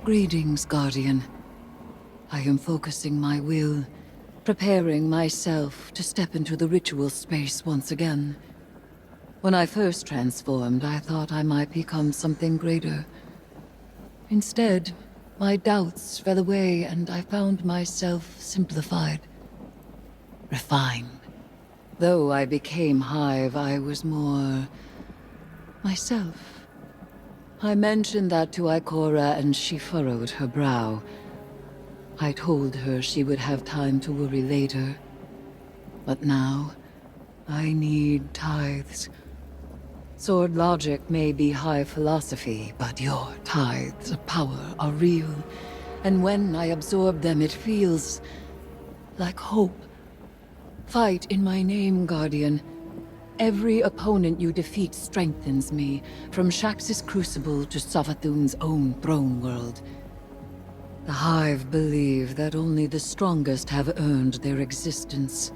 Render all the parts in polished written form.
Greetings, Guardian. I am focusing my will, preparing myself to step into the ritual space once again. When I first transformed, I thought I might become something greater. Instead, my doubts fell away and I found myself simplified, refined. Though I became Hive, I was more myself. I mentioned that to Ikora and she furrowed her brow. I told her she would have time to worry later. But now, I need tithes. Sword logic may be high philosophy, but your tithes of power are real. And when I absorb them, it feels like hope. Fight in my name, Guardian. Every opponent you defeat strengthens me, from Shax's Crucible to Savathun's own throne world. The Hive believe that only the strongest have earned their existence.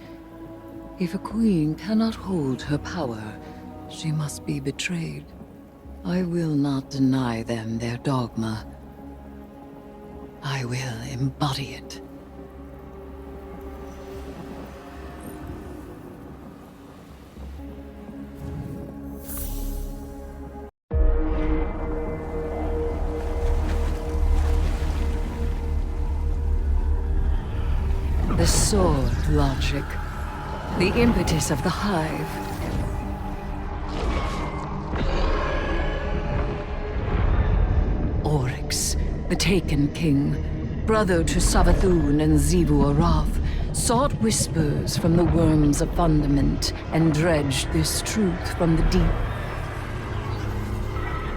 If a queen cannot hold her power, she must be betrayed. I will not deny them their dogma. I will embody it. The sword logic. The impetus of the Hive. Oryx, the Taken King, brother to Savathun and Xivu Arath, sought whispers from the worms of Fundament and dredged this truth from the deep.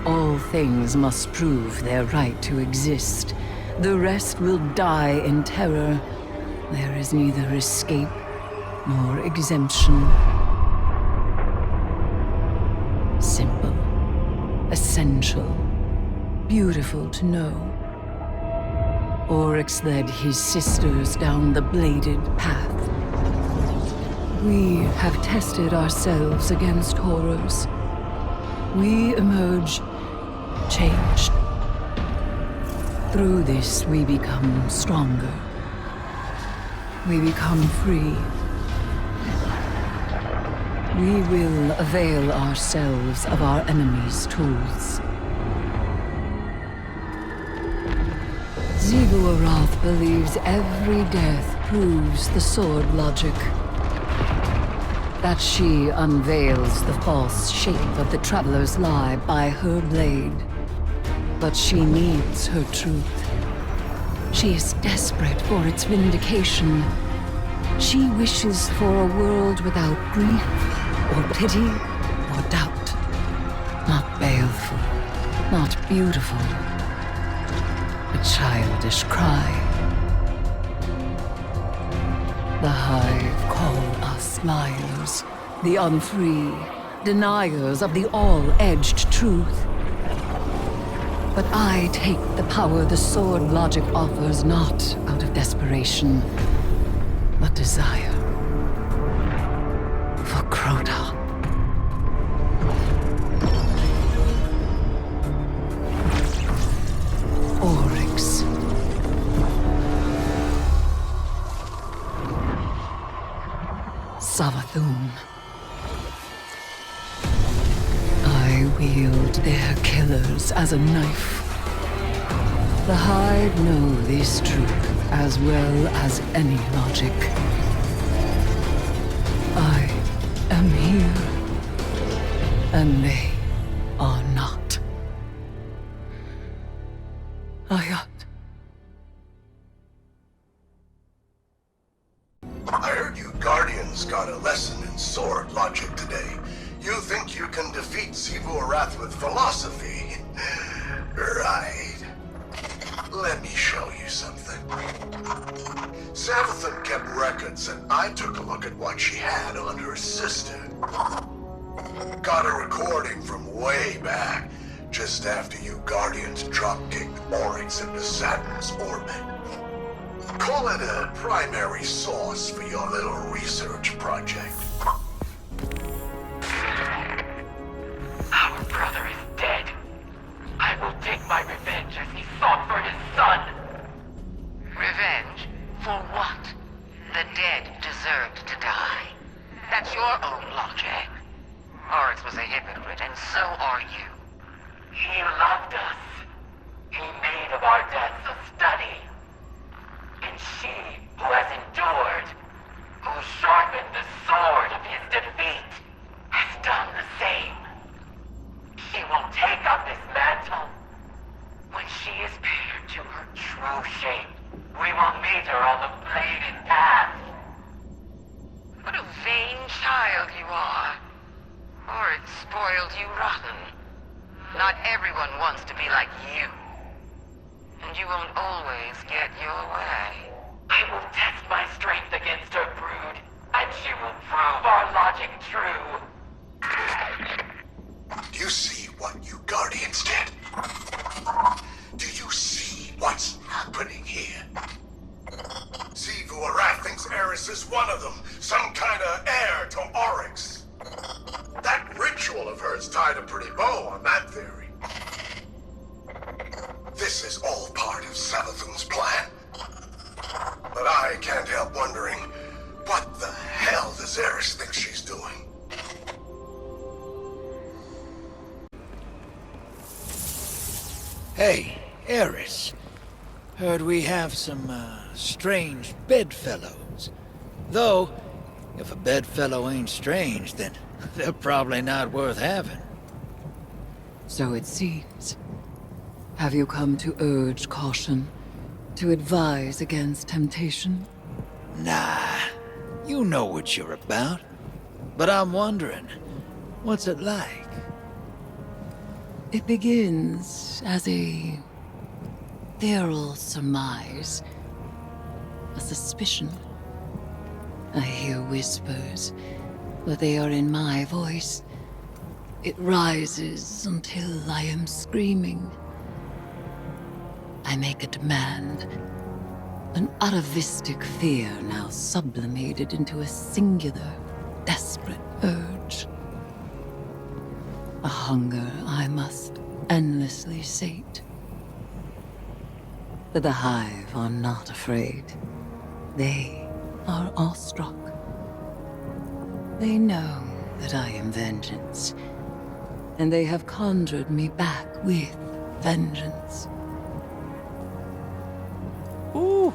All things must prove their right to exist. The rest will die in terror. There is neither escape nor exemption. Simple, essential, beautiful to know. Oryx led his sisters down the bladed path. We have tested ourselves against horrors. We emerge changed. Through this, we become stronger. We become free. We will avail ourselves of our enemy's tools. Xivu Arath believes every death proves the sword logic. That she unveils the false shape of the Traveler's lie by her blade. But she needs her truth. She is desperate for its vindication. She wishes for a world without grief, or pity, or doubt. Not baleful, not beautiful. A childish cry. The Hive call us liars, the unfree, deniers of the all-edged truth. But I take the power the sword logic offers not out of desperation, but desire. For Crota. Oryx. Savathun. I wield their killers as a knife. The Hive know this truth as well as any logic. I am here, and they are not. Ayat. I heard you Guardians got a lesson in sword logic today. You think you can defeat Xivu Arath with philosophy? Right. Let me show you something. Savathun kept records, and I took a look at what she had on her sister. Got a recording from way back, just after you Guardians drop-kicked Oryx into Saturn's orbit. Call it a primary source for your little research project. Our brother is dead. I will take my revenge as he sought for his He loved us. He made of our deaths a study. And she, who has endured, who sharpened the sword of his defeat, has done the same. She will take up his mantle. When she is paired to her true shape, we will meet her on the bladed path. What a vain child you are. Or it spoiled you rotten. Not everyone wants to be like you. And you won't always get your way. I will test my strength against her brood, and she will prove our logic true. Do you see what you Guardians did? Do you see what's happening here? Xivu Arath thinks Eris is one of them, some kind of heir to Oryx. That ritual of hers tied a pretty bow on that theory. This is all part of Savathun's plan. But I can't help wondering, what the hell does Eris think she's doing? Hey, Eris. Heard we have some, strange bedfellows. Though, if a bedfellow ain't strange, then they're probably not worth having. So it seems. Have you come to urge caution? To advise against temptation? Nah, you know what you're about. But I'm wondering, what's it like? It begins as a feral surmise, a suspicion. I hear whispers, but they are in my voice. It rises until I am screaming. I make a demand, an atavistic fear now sublimated into a singular, desperate urge. A hunger I must endlessly sate. But the Hive are not afraid. They are awestruck. They know that I am vengeance, and they have conjured me back with vengeance. Ooh,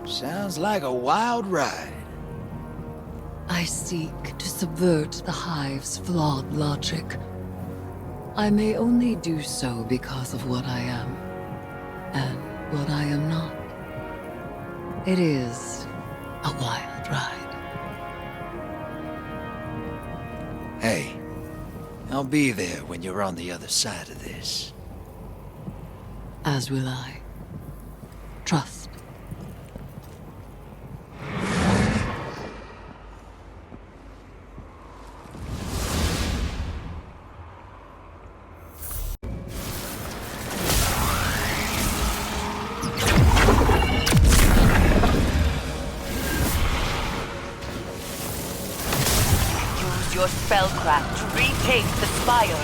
sounds like a wild ride. I seek to subvert the Hive's flawed logic. I may only do so because of what I am, and what I am not. It is a wild ride. Hey, I'll be there when you're on the other side of this. As will I. Trust. Your spellcraft to retake the spire.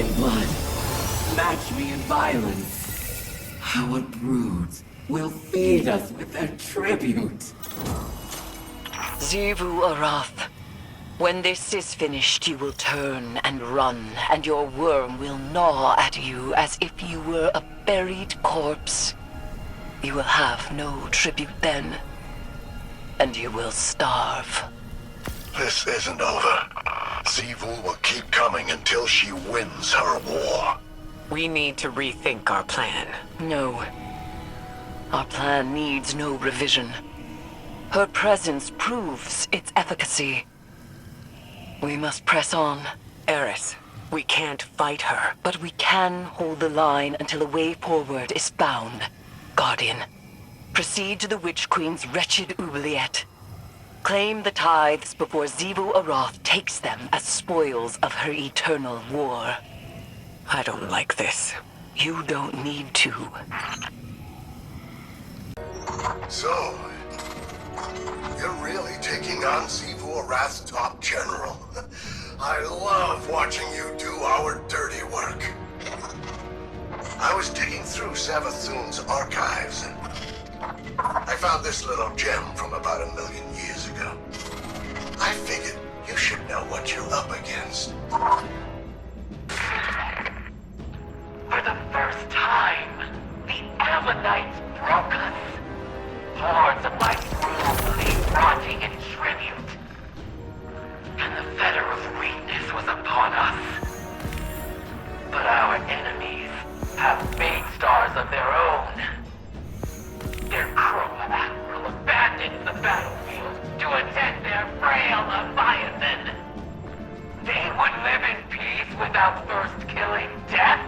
in blood. Match me in violence. Our broods will feed us with their tribute. Xivu Arath. When this is finished, you will turn and run, and your worm will gnaw at you as if you were a buried corpse. You will have no tribute then, and you will starve. This isn't over. Xivul will keep coming until she wins her war. We need to rethink our plan. No. Our plan needs no revision. Her presence proves its efficacy. We must press on. Eris, we can't fight her. But we can hold the line until a way forward is found. Guardian, proceed to the Witch Queen's wretched oubliette. Claim the tithes before Xivu Arath takes them as spoils of her eternal war. I don't like this. You don't need to. So, you're really taking on Xivu Arath's top general? I love watching you do our dirty work. I was digging through Savathun's archives and I found this little gem from about 1 million years ago. I figured you should know what you're up against. For the first time, the Ammonites broke us. Hordes of my brood lay rotting in tribute. And the fetter of weakness was upon us. But our enemies have made stars of their own. Their cruel admiral abandoned the battlefield to attend their frail Leviathan. They would live in peace without first killing death.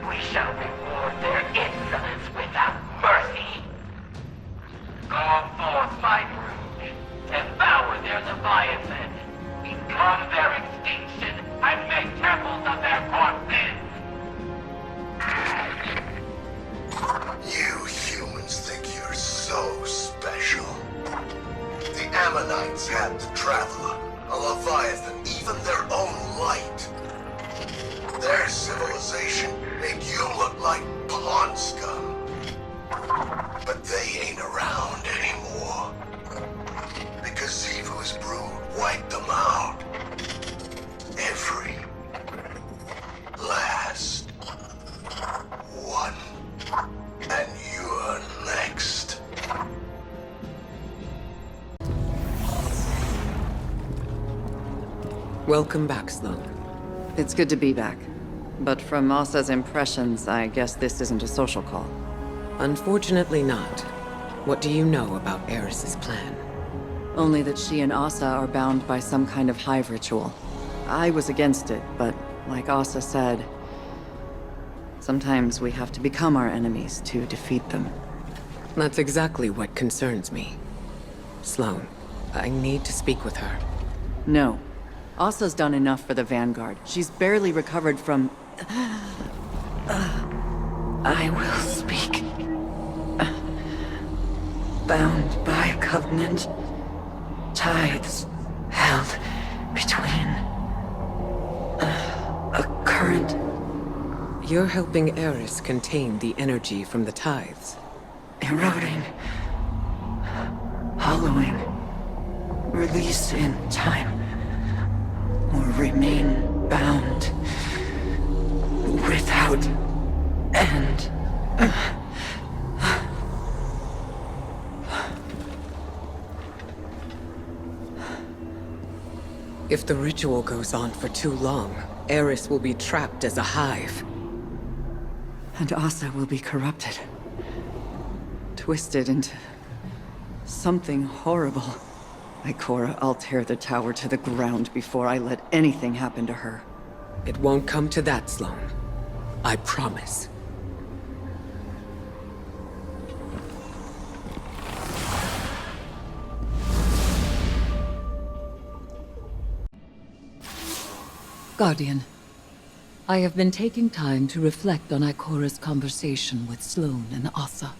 We shall reward their insolence without mercy. Go forth, my brood. Devour their Leviathan. Become their extinction and make temples of their corpses. You humans think you're so special. The Ammonites had the Traveler, a Leviathan, even their own light. Their civilization made you look like pawn scum. But they ain't around anymore. Because Xivu's brood wiped them out. Every last one. And you're next. Welcome back, Sloane. It's good to be back. But from Asa's impressions, I guess this isn't a social call. Unfortunately not. What do you know about Eris's plan? Only that she and Asa are bound by some kind of hive ritual. I was against it, but like Asa said, sometimes we have to become our enemies to defeat them. That's exactly what concerns me. Sloane, I need to speak with her. No. Asa's done enough for the Vanguard. She's barely recovered from... I will speak. Bound by a covenant, tithes held between a current. You're helping Eris contain the energy from the tithes. Eroding, hollowing, release in time, or remain bound without end. If the ritual goes on for too long, Eris will be trapped as a hive. And Asa will be corrupted. Twisted into... something horrible. Ikora, I'll tear the tower to the ground before I let anything happen to her. It won't come to that, Sloane. I promise. Guardian, I have been taking time to reflect on Ikora's conversation with Sloane and Asa.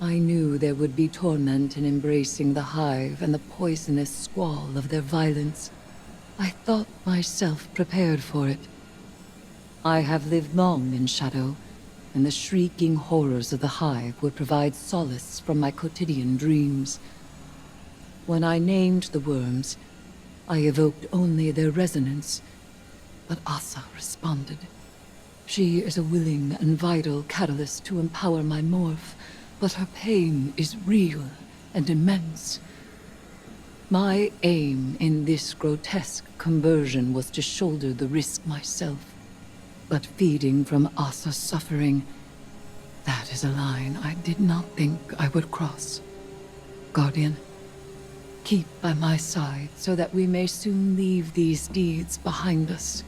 I knew there would be torment in embracing the Hive and the poisonous squall of their violence. I thought myself prepared for it. I have lived long in shadow, and the shrieking horrors of the Hive would provide solace from my quotidian dreams. When I named the worms, I evoked only their resonance, but Asa responded. She is a willing and vital catalyst to empower my morph, but her pain is real and immense. My aim in this grotesque conversion was to shoulder the risk myself. But feeding from Asa's suffering, that is a line I did not think I would cross. Guardian, keep by my side so that we may soon leave these deeds behind us.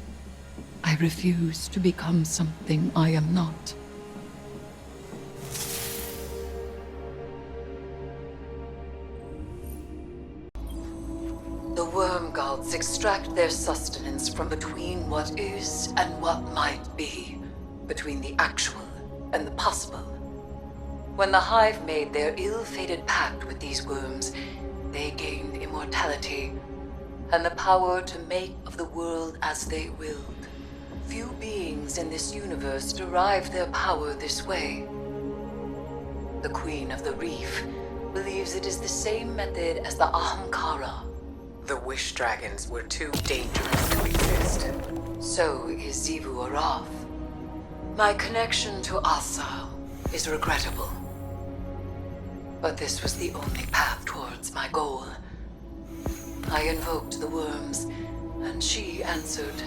I refuse to become something I am not. The worm gods extract their sustenance from between what is and what might be, between the actual and the possible. When the Hive made their ill-fated pact with these worms, they gained immortality and the power to make of the world as they willed. Few beings in this universe derive their power this way. The Queen of the Reef believes it is the same method as the Ahamkara. The Wish Dragons were too dangerous to exist. So is Xivu Arath. My connection to Asa is regrettable. But this was the only path towards my goal. I invoked the worms, and she answered.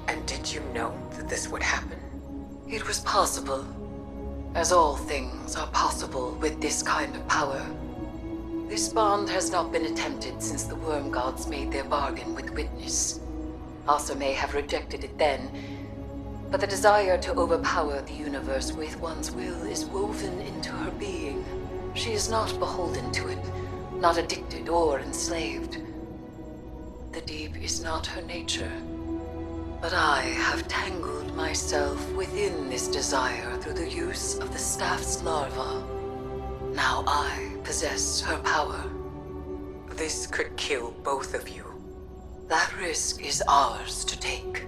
And did you know that this would happen? It was possible. As all things are possible with this kind of power. This bond has not been attempted since the worm gods made their bargain with Witness. Asa may have rejected it then, but the desire to overpower the universe with one's will is woven into her being. She is not beholden to it, not addicted or enslaved. The deep is not her nature, but I have tangled myself within this desire through the use of the staff's larva. Now I possess her power. This could kill both of you. That risk is ours to take.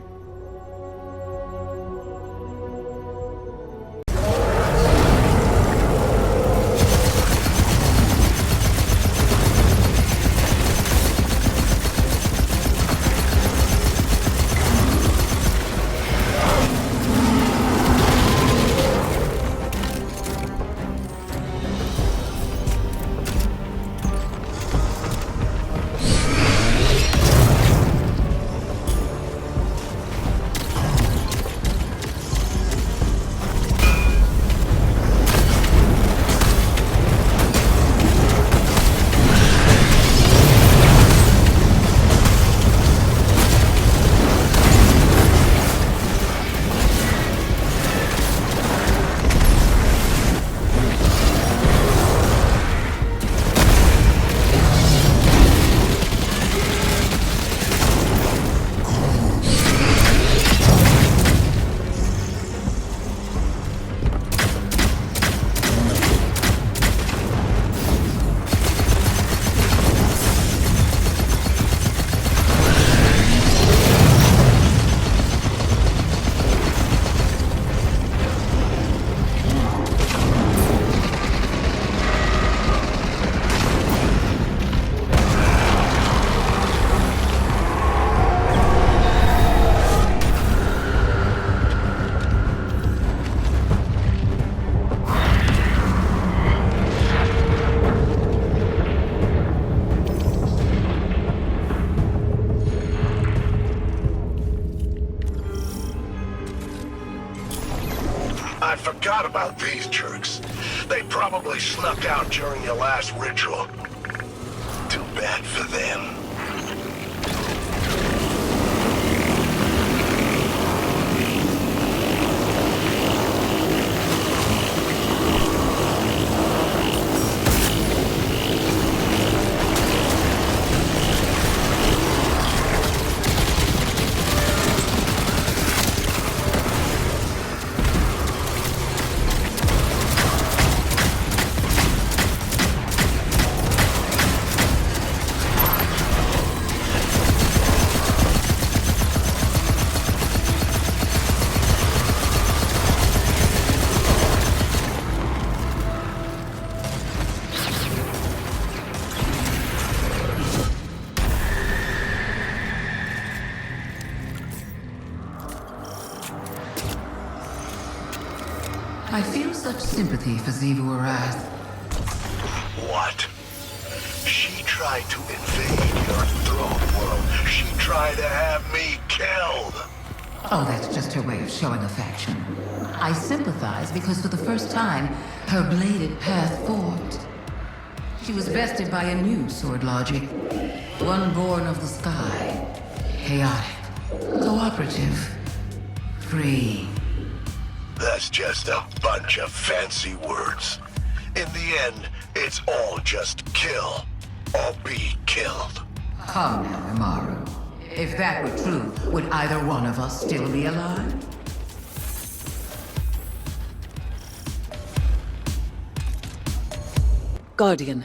I forgot about these jerks. They probably snuck out during your last ritual. Too bad for them. I feel such sympathy for Xivu Arath. What? She tried to invade your throne world. She tried to have me killed. Oh, that's just her way of showing affection. I sympathize because for the first time, her bladed path formed. She was bested by a new sword logic. One born of the sky. Chaotic. Cooperative. Free. That's just a bunch of fancy words. In the end, it's all just kill or be killed. Come now, Imaru. If that were true, would either one of us still be alive? Guardian,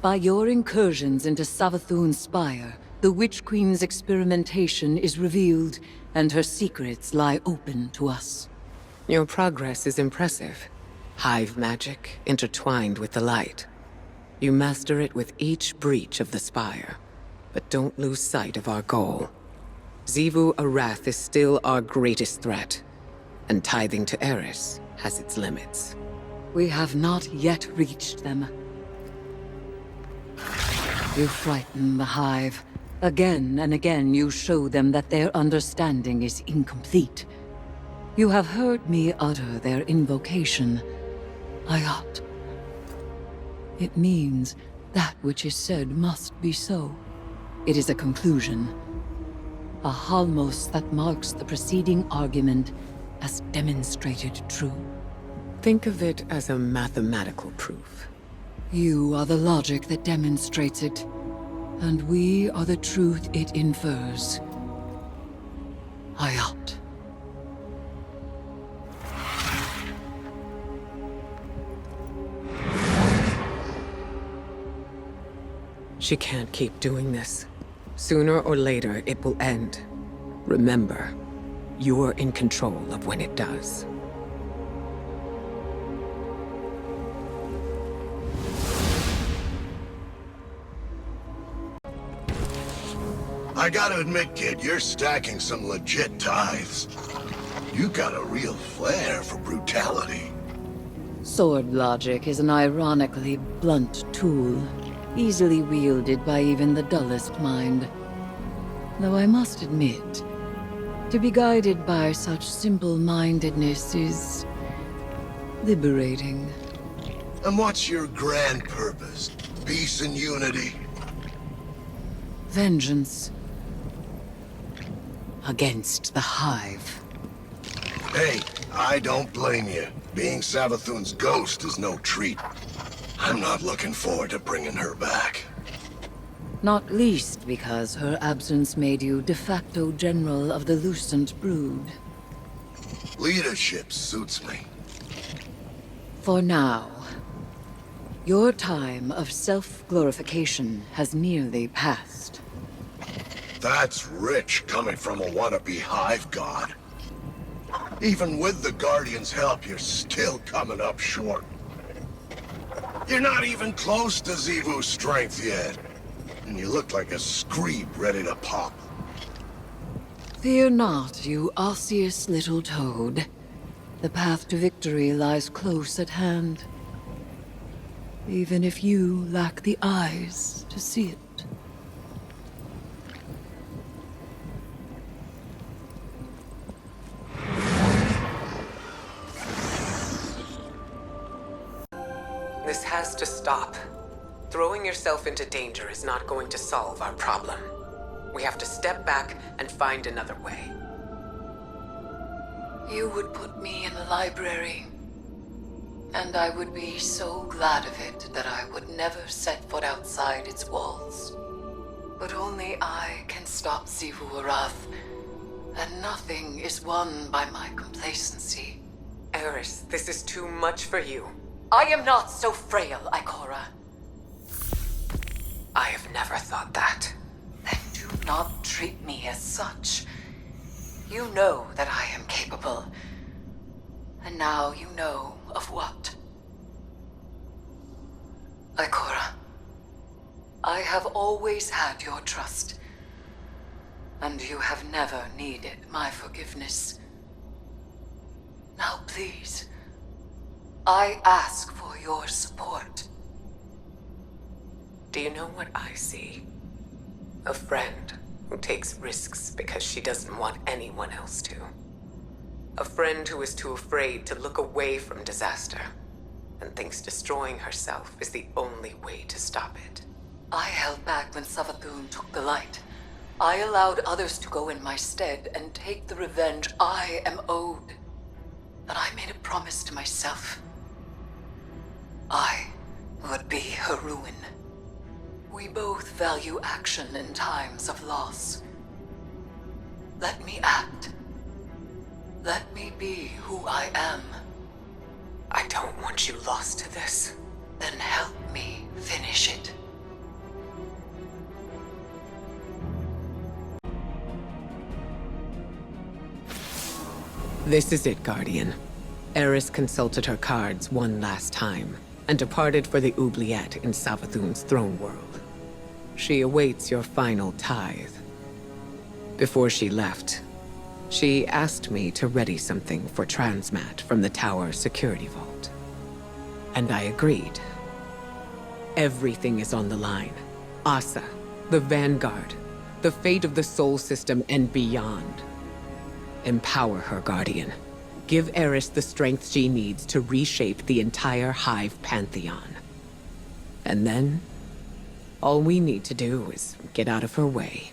by your incursions into Savathun's spire, the Witch Queen's experimentation is revealed, and her secrets lie open to us. Your progress is impressive. Hive magic intertwined with the light. You master it with each breach of the spire. But don't lose sight of our goal. Xivu Arath is still our greatest threat, and tithing to Eris has its limits. We have not yet reached them. You frighten the Hive. Again and again you show them that their understanding is incomplete. You have heard me utter their invocation, Ayat. It means that which is said must be so. It is a conclusion. A halmos that marks the preceding argument as demonstrated true. Think of it as a mathematical proof. You are the logic that demonstrates it, and we are the truth it infers. Ayat. She can't keep doing this. Sooner or later, it will end. Remember, you're in control of when it does. I gotta admit, kid, you're stacking some legit tithes. You got a real flair for brutality. Sword logic is an ironically blunt tool, easily wielded by even the dullest mind. Though I must admit, to be guided by such simple-mindedness is liberating. And what's your grand purpose? Peace and unity? Vengeance. Against the Hive. Hey, I don't blame you. Being Savathun's ghost is no treat. I'm not looking forward to bringing her back. Not least because her absence made you de facto general of the Lucent Brood. Leadership suits me. For now, your time of self-glorification has nearly passed. That's rich coming from a wannabe hive god. Even with the Guardian's help, you're still coming up short. You're not even close to Xivu's strength yet. And you look like a screeb ready to pop. Fear not, you osseous little toad. The path to victory lies close at hand. Even if you lack the eyes to see it. This has to stop. Throwing yourself into danger is not going to solve our problem. We have to step back and find another way. You would put me in the library, and I would be so glad of it that I would never set foot outside its walls. But only I can stop Xivu Arath, and nothing is won by my complacency. Eris, this is too much for you. I am not so frail, Ikora. I have never thought that. Then do not treat me as such. You know that I am capable. And now you know of what. Ikora, I have always had your trust. And you have never needed my forgiveness. Now please, I ask for your support. Do you know what I see? A friend who takes risks because she doesn't want anyone else to. A friend who is too afraid to look away from disaster and thinks destroying herself is the only way to stop it. I held back when Savathun took the light. I allowed others to go in my stead and take the revenge I am owed. But I made a promise to myself. I would be her ruin. We both value action in times of loss. Let me act. Let me be who I am. I don't want you lost to this. Then help me finish it. This is it, Guardian. Eris consulted her cards one last time, and departed for the oubliette in Savathun's throne world. She awaits your final tithe. Before she left, she asked me to ready something for Transmat from the tower security vault. And I agreed. Everything is on the line. Asa, the Vanguard, the fate of the Sol System and beyond. Empower her, Guardian. Give Eris the strength she needs to reshape the entire Hive Pantheon. And then, all we need to do is get out of her way.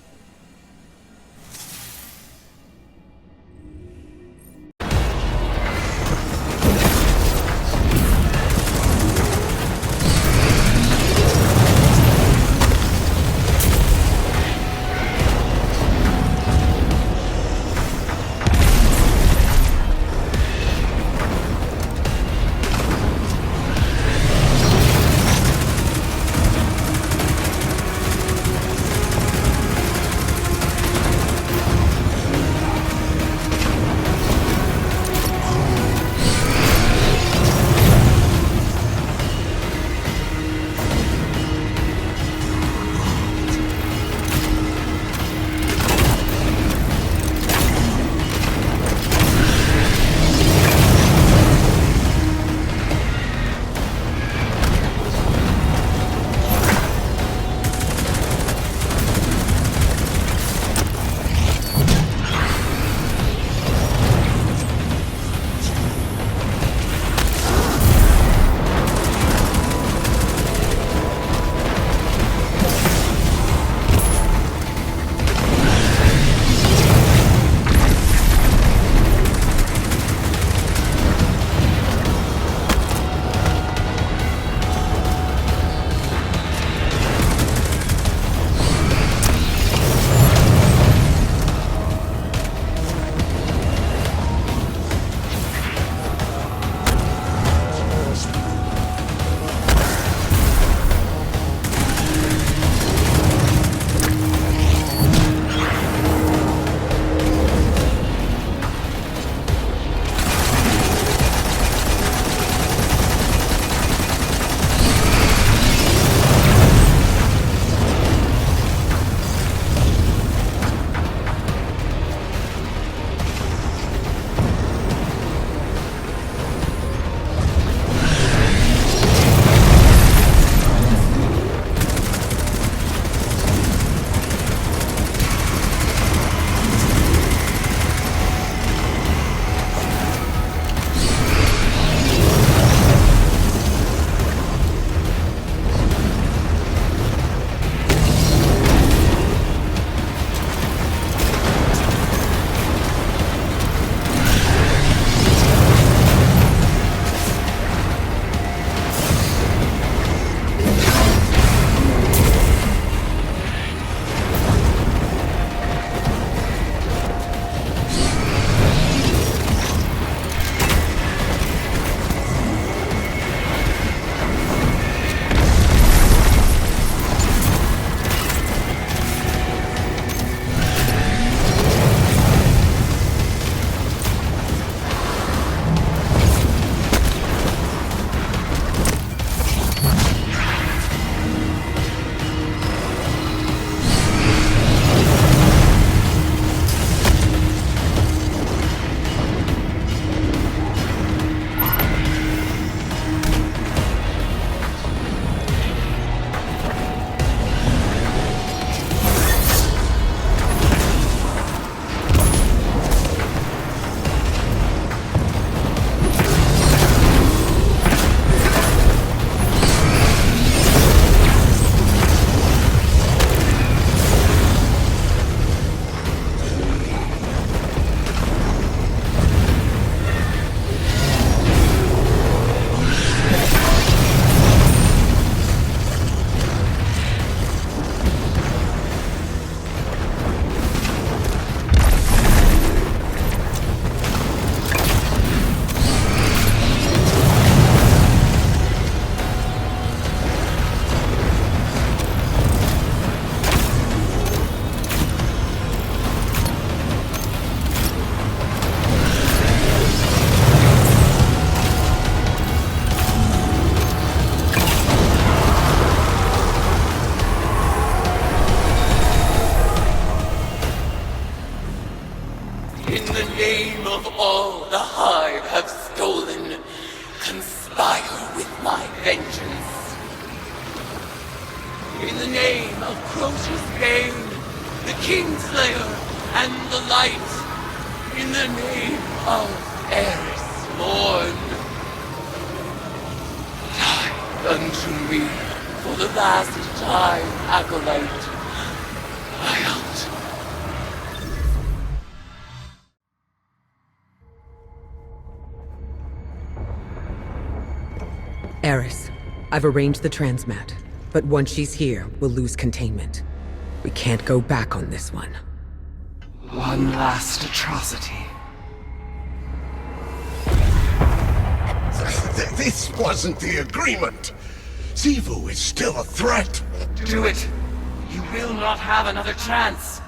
In the name of all the Hive have stolen, conspire with my vengeance. In the name of Crozius Bane, the Kingslayer, and the Light. In the name of Eris Morn. Die unto me for the last time, Acolyte. I out. Eris, I've arranged the transmat, but once she's here, we'll lose containment. We can't go back on this one. One last atrocity. This wasn't the agreement. Xivu is still a threat. Do it! You will not have another chance!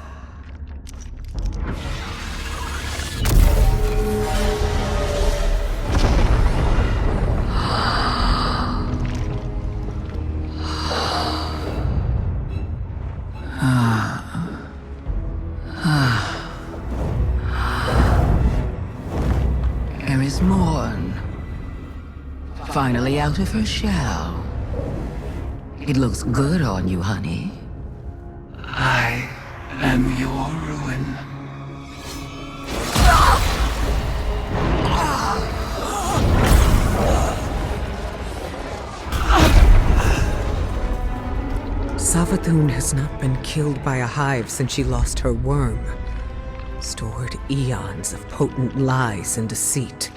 Eris Morn. Finally out of her shell. It looks good on you, honey. I am your ruin. Savathun has not been killed by a hive since she lost her worm. Stored eons of potent lies and deceit.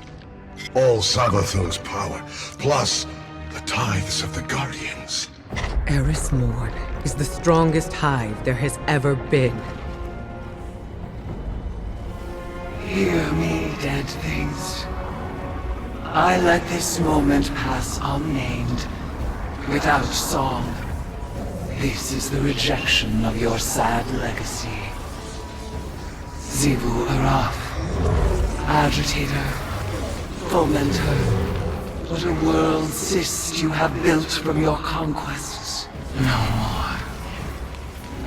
All Savathun's power, plus the tithes of the Guardians. Eris Morn is the strongest hive there has ever been. Hear me, dead things. I let this moment pass unnamed, without song. This is the rejection of your sad legacy. Xivu Arath, agitator, fomenter, what a world cyst you have built from your conquests. No more.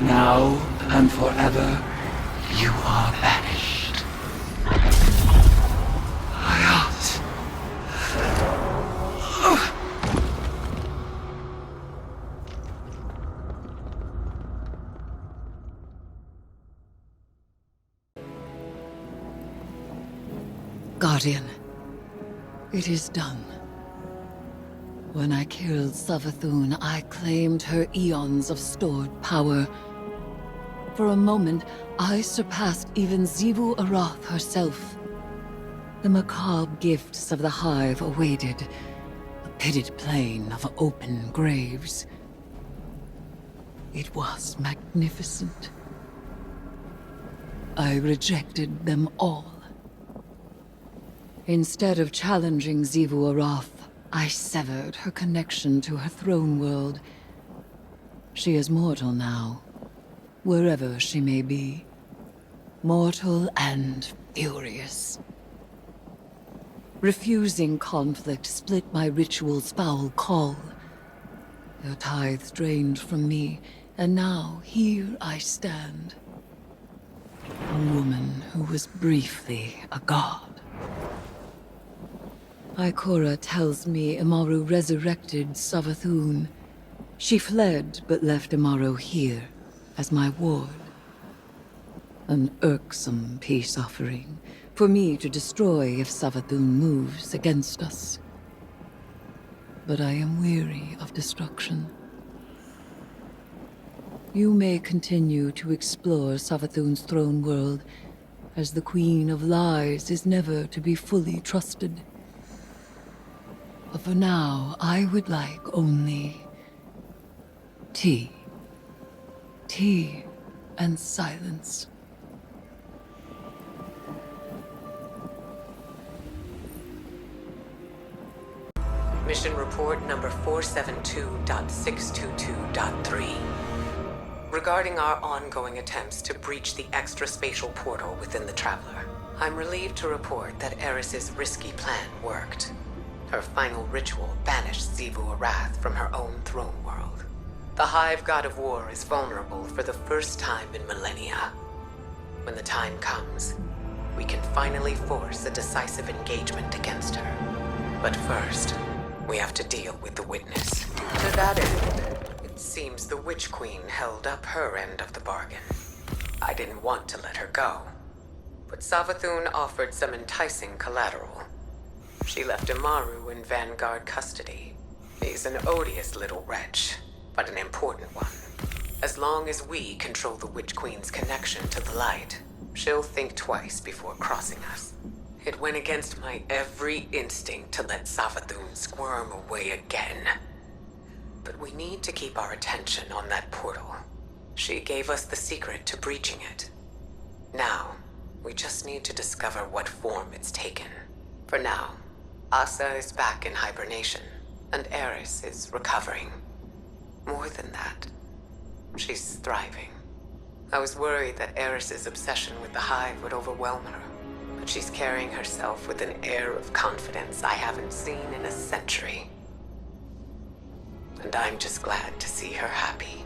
Now and forever, you are banished. Hayat. Guardian, it is done. When I killed Savathun, I claimed her eons of stored power. For a moment, I surpassed even Xivu Arath herself. The macabre gifts of the Hive awaited, a pitted plain of open graves. It was magnificent. I rejected them all. Instead of challenging Xivu Arath, I severed her connection to her throne world. She is mortal now, wherever she may be. Mortal and furious. Refusing conflict split my ritual's foul call. Her tithes drained from me, and now here I stand. A woman who was briefly a god. Ikora tells me Amaru resurrected Savathun. She fled, but left Amaru here, as my ward. An irksome peace offering, for me to destroy if Savathun moves against us. But I am weary of destruction. You may continue to explore Savathun's throne world, as the Queen of Lies is never to be fully trusted. But for now, I would like only tea. Tea and silence. Mission report number 472.622.3. Regarding our ongoing attempts to breach the extra-spatial portal within the Traveler, I'm relieved to report that Eris's risky plan worked. Her final ritual banished Xivu Arath from her own throne world. The Hive God of War is vulnerable for the first time in millennia. When the time comes, we finally force a decisive engagement against her. But first, we have to deal with the witness. To that end, it seems the Witch Queen held up her end of the bargain. I didn't want to let her go, but Savathun offered some enticing collateral. She left Amaru in Vanguard custody. He's an odious little wretch, but an important one. As long as we control the Witch Queen's connection to the light, she'll think twice before crossing us. It went against my every instinct to let Savathun squirm away again. But we need to keep our attention on that portal. She gave us the secret to breaching it. Now, we just need to discover what form it's taken. For now, Asa is back in hibernation, and Eris is recovering. More than that, she's thriving. I was worried that Eris's obsession with the Hive would overwhelm her, but she's carrying herself with an air of confidence I haven't seen in a century. And I'm just glad to see her happy.